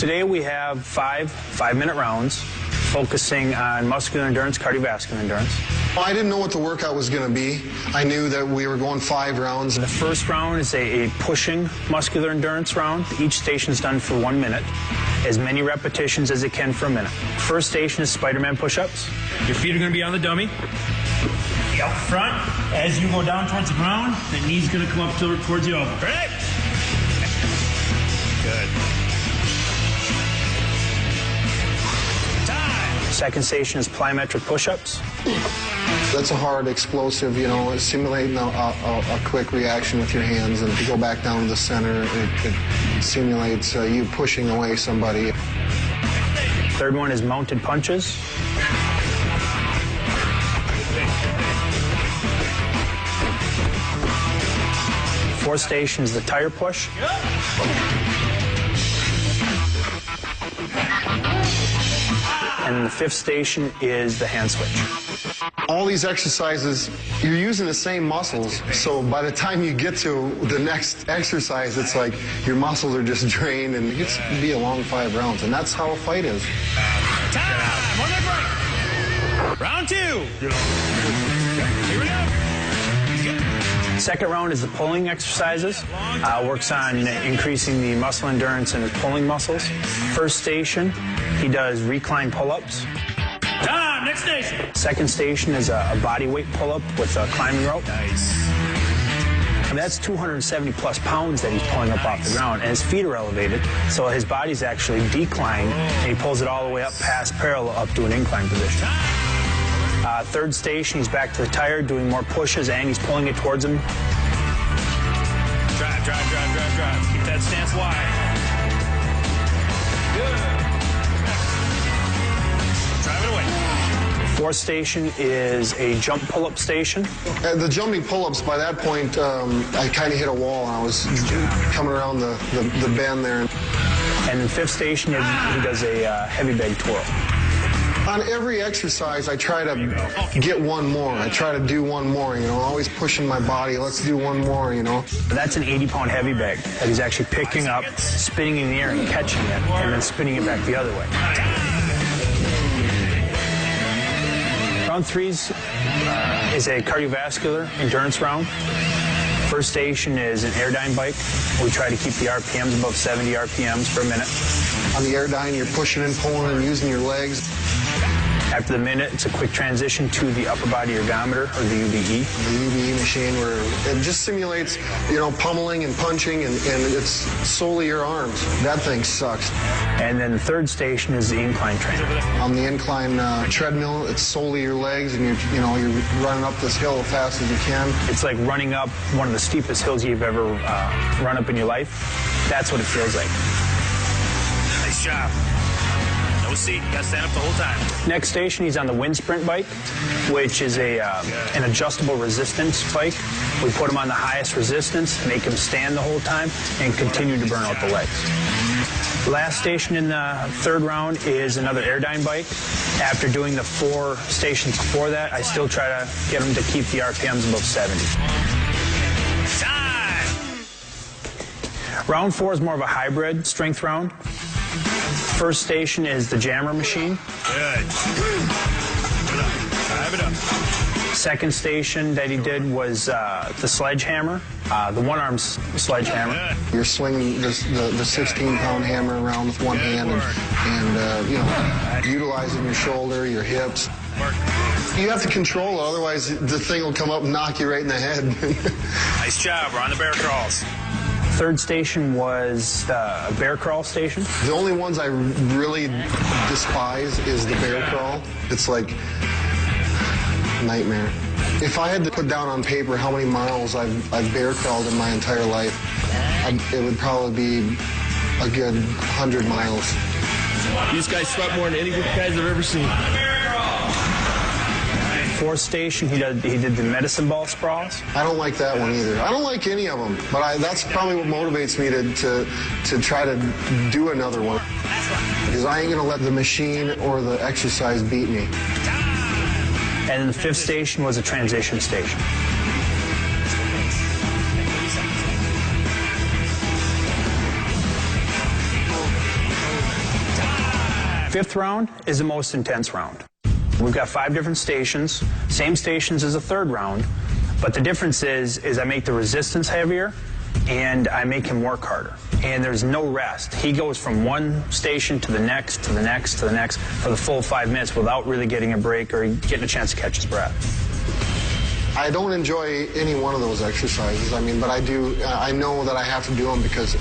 Today we have five-minute rounds focusing on muscular endurance, cardiovascular endurance. I didn't know what the workout was going to be. I knew that we were going 5 rounds. The first round is a pushing muscular endurance round. Each station is done for 1 minute, as many repetitions as it can for a minute. First station is Spider-Man push-ups. Your feet are going to be on the dummy. Up front, as you go down towards the ground, the knee's going to come up towards the elbow. Ready? Good. Time. Second station is plyometric push-ups. That's a hard, explosive, simulating a quick reaction with your hands. And if you go back down to the center, it simulates you pushing away somebody. Third one is mounted punches. Fourth station is the tire push. And the fifth station is the hand switch. All these exercises, you're using the same muscles, so by the time you get to the next exercise, it's like your muscles are just drained, and it gets to be a long 5 rounds, and that's how a fight is. Time! 1 minute break. Round 2. Here we go. Second round is the pulling exercises. Works on increasing the muscle endurance in his pulling muscles. First station, he does recline pull-ups. Time, next station. Second station is a body weight pull-up with a climbing rope. Nice. I mean, that's 270 plus pounds that he's pulling up off the ground, and his feet are elevated, so his body's actually declined, and he pulls it all the way up past parallel up to an incline position. Third station, he's back to the tire, doing more pushes, and he's pulling it towards him. Drive. Keep that stance wide. Good. Drive it away. Fourth station is a jump pull-up station. The jumping pull-ups, by that point, I kind of hit a wall, and I was coming around the bend there. And then fifth station, he does a heavy bag twirl. On every exercise, I try to get one more. I try to do one more, always pushing my body. Let's do one more, That's an 80-pound heavy bag that he's actually picking up, spinning in the air and catching it, and then spinning it back the other way. Round 3 is a cardiovascular endurance round. First station is an airdyne bike. We try to keep the RPMs above 70 RPMs per minute. On the airdyne, you're pushing and pulling and using your legs. After the minute, it's a quick transition to the upper body ergometer, or the UBE. The UBE machine, where it just simulates, pummeling and punching, and it's solely your arms. That thing sucks. And then the third station is the incline trainer. On the incline treadmill, it's solely your legs, and you're running up this hill as fast as you can. It's like running up one of the steepest hills you've ever run up in your life. That's what it feels like. Nice job. No seat, you gotta stand up the whole time. Next station, he's on the wind sprint bike, which is an adjustable resistance bike. We put him on the highest resistance, make him stand the whole time, and continue to burn out the legs. Last station in the third round is another airdyne bike. After doing the 4 stations before that, I still try to get him to keep the RPMs above 70. Time! Round 4 is more of a hybrid strength round. First station is the jammer machine. Good. Drive it up. Second station that he did was the sledgehammer, the one-arm sledgehammer. You're swinging the 16-pound hammer around with one hand and utilizing your shoulder, your hips. You have to control it, otherwise the thing will come up and knock you right in the head. Nice job. We're on the bear crawls. Third station was a bear crawl station. The only ones I really despise is the bear crawl. It's like nightmare. If I had to put down on paper how many miles I've bear crawled in my entire life, it would probably be a good 100 miles. These guys sweat more than any of you guys I've ever seen. Fourth station, he did the medicine ball sprawls. I don't like that one either. I don't like any of them, but that's probably what motivates me to try to do another one. Because I ain't going to let the machine or the exercise beat me. And then the fifth station was a transition station. fifth round is the most intense round. We've got 5 different stations, same stations as the third round, but the difference is I make the resistance heavier and I make him work harder. And there's no rest. He goes from one station to the next, to the next, to the next for the full 5 minutes without really getting a break or getting a chance to catch his breath. I don't enjoy any one of those exercises, but I do. I know that I have to do them because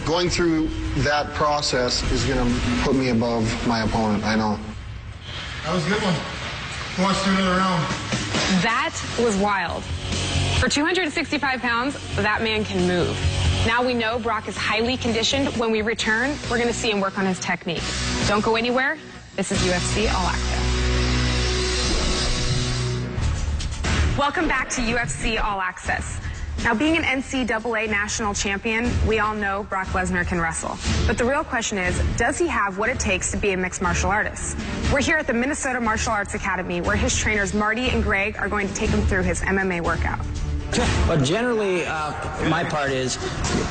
going through that process is going to put me above my opponent, I know. That was a good one. Who wants to do another round? That was wild. For 265 pounds, that man can move. Now we know Brock is highly conditioned. When we return, we're going to see him work on his technique. Don't go anywhere. This is UFC All Access. Welcome back to UFC All Access. Now, being an NCAA national champion, we all know Brock Lesnar can wrestle. But the real question is, does he have what it takes to be a mixed martial artist? We're here at the Minnesota Martial Arts Academy, where his trainers Marty and Greg are going to take him through his MMA workout. But generally, my part is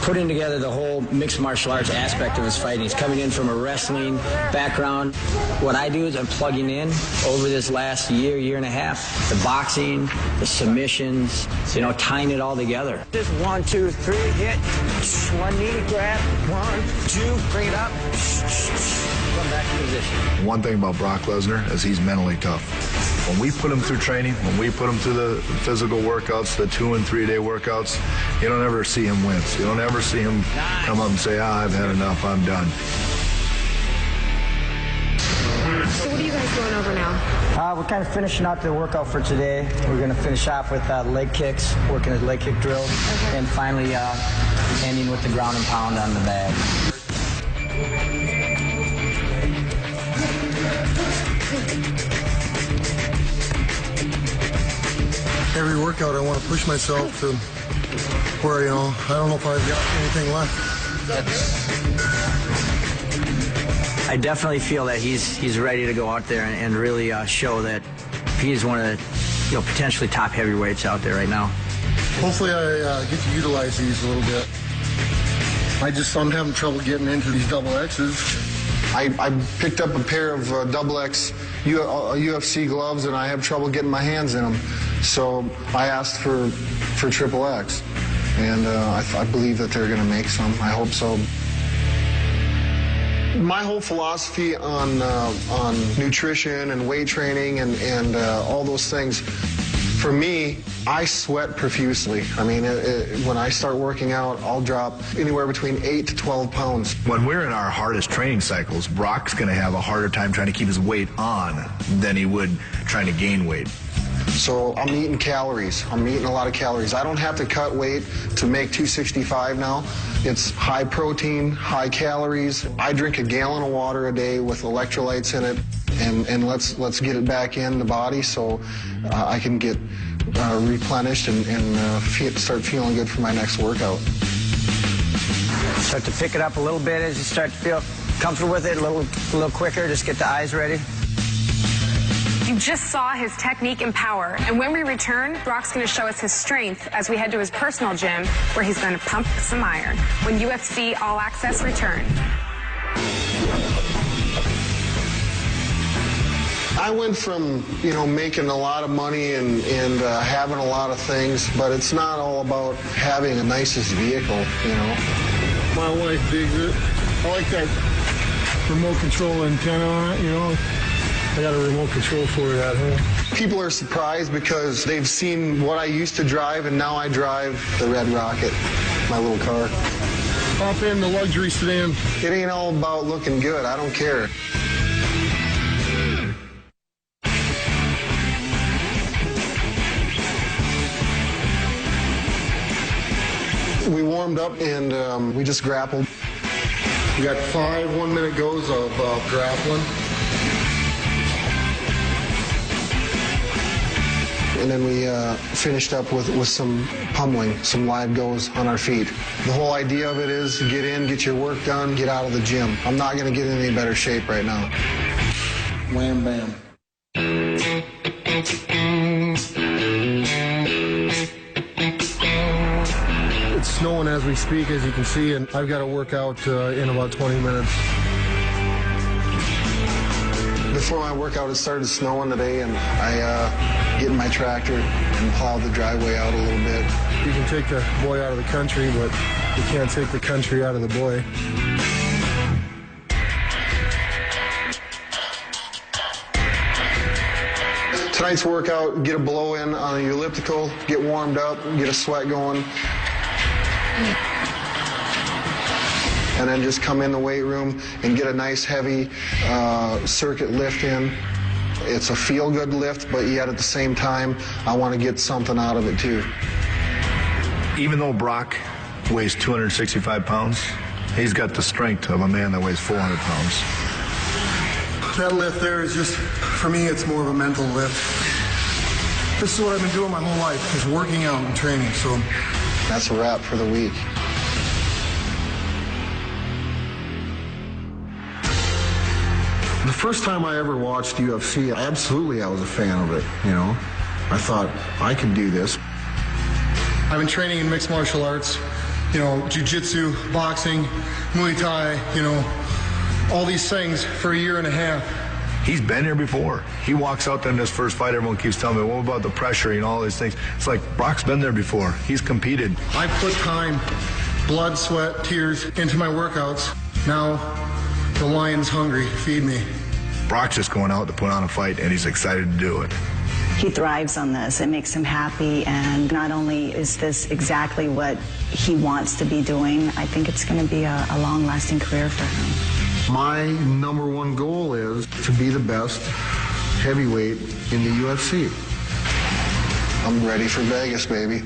putting together the whole mixed martial arts aspect of his fighting. He's coming in from a wrestling background. What I do is I'm plugging in over this last year and a half, the boxing, the submissions, tying it all together. Just 1, 2, 3, hit, 1 knee, grab, 1, 2, bring it up, come back to position. One thing about Brock Lesnar is he's mentally tough. When we put him through training, when we put him through the physical workouts, the 2- and 3-day workouts, you don't ever see him wince. You don't ever see him come up and say, I've had enough, I'm done. So what are you guys going over now? We're kind of finishing out the workout for today. We're going to finish off with leg kicks, working his leg kick drill, and finally ending with the ground and pound on the bag. Every workout, I want to push myself to where, I don't know if I've got anything left. I definitely feel that he's ready to go out there and really show that he's one of the potentially top heavyweights out there right now. Hopefully I get to utilize these a little bit. I'm having trouble getting into these double X's. I picked up a pair of double X UFC gloves, and I have trouble getting my hands in them. So I asked for triple X, and I believe that they're going to make some. I hope so. My whole philosophy on nutrition and weight training and all those things, for me, I sweat profusely. When I start working out, I'll drop anywhere between 8 to 12 pounds. When we're in our hardest training cycles, Brock's going to have a harder time trying to keep his weight on than he would trying to gain weight. So I'm eating calories. I'm eating a lot of calories. I don't have to cut weight to make 265 now. It's high protein, high calories. I drink a gallon of water a day with electrolytes in it, and let's get it back in the body so I can get replenished and start feeling good for my next workout. Start to pick it up a little bit as you start to feel comfortable with it, a little quicker. Just get the eyes ready. You just saw his technique and power, and when we return, Brock's going to show us his strength as we head to his personal gym, where he's going to pump some iron when UFC All Access returns. I went from, making a lot of money and having a lot of things, but it's not all about having the nicest vehicle, My wife digs it. I like that remote control antenna on it, I got a remote control for it at home. People are surprised because they've seen what I used to drive, and now I drive the Red Rocket, my little car. Hop in the luxury sedan. It ain't all about looking good. I don't care. We warmed up and we just grappled. We got 5 one-minute goes of grappling. And then we finished up with some pummeling, some live goes on our feet. The whole idea of it is to get in, get your work done, get out of the gym. I'm not going to get in any better shape right now. Wham, bam. It's snowing as we speak, as you can see, and I've got to work out in about 20 minutes. Before my workout, it started snowing today, and I get in my tractor and plow the driveway out a little bit. You can take the boy out of the country, but you can't take the country out of the boy. Tonight's workout, get a blow in on the elliptical, get warmed up, get a sweat going. And then just come in the weight room and get a nice heavy circuit lift in. It's a feel-good lift, but yet at the same time, I want to get something out of it too. Even though Brock weighs 265 pounds, he's got the strength of a man that weighs 400 pounds. That lift there is just, for me, it's more of a mental lift. This is what I've been doing my whole life, is working out and training, so. That's a wrap for the week. The first time I ever watched UFC, absolutely I was a fan of it, you know. I thought, I can do this. I've been training in mixed martial arts, you know, jiu-jitsu, boxing, Muay Thai, you know, all these things for a year and a half. He's been here before. He walks out there in his first fight, everyone keeps telling me, what about the pressure and all these things? It's like, Brock's been there before. He's competed. I put time, blood, sweat, tears into my workouts. Now, the lion's hungry. Feed me. Brock's just going out to put on a fight, and he's excited to do it. He thrives on this. It makes him happy, and not only is this exactly what he wants to be doing, I think it's going to be a long-lasting career for him. My #1 goal is to be the best heavyweight in the UFC. I'm ready for Vegas, baby.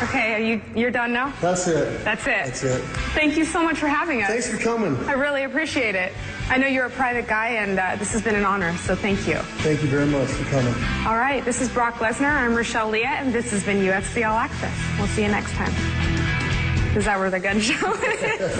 Okay, you're done now? That's it. That's it. That's it. Thank you so much for having us. Thanks for coming. I really appreciate it. I know you're a private guy, and this has been an honor, so thank you. Thank you very much for coming. All right, this is Brock Lesnar. I'm Rochelle Leah, and this has been UFC All Access. We'll see you next time. Is that where the gun show is?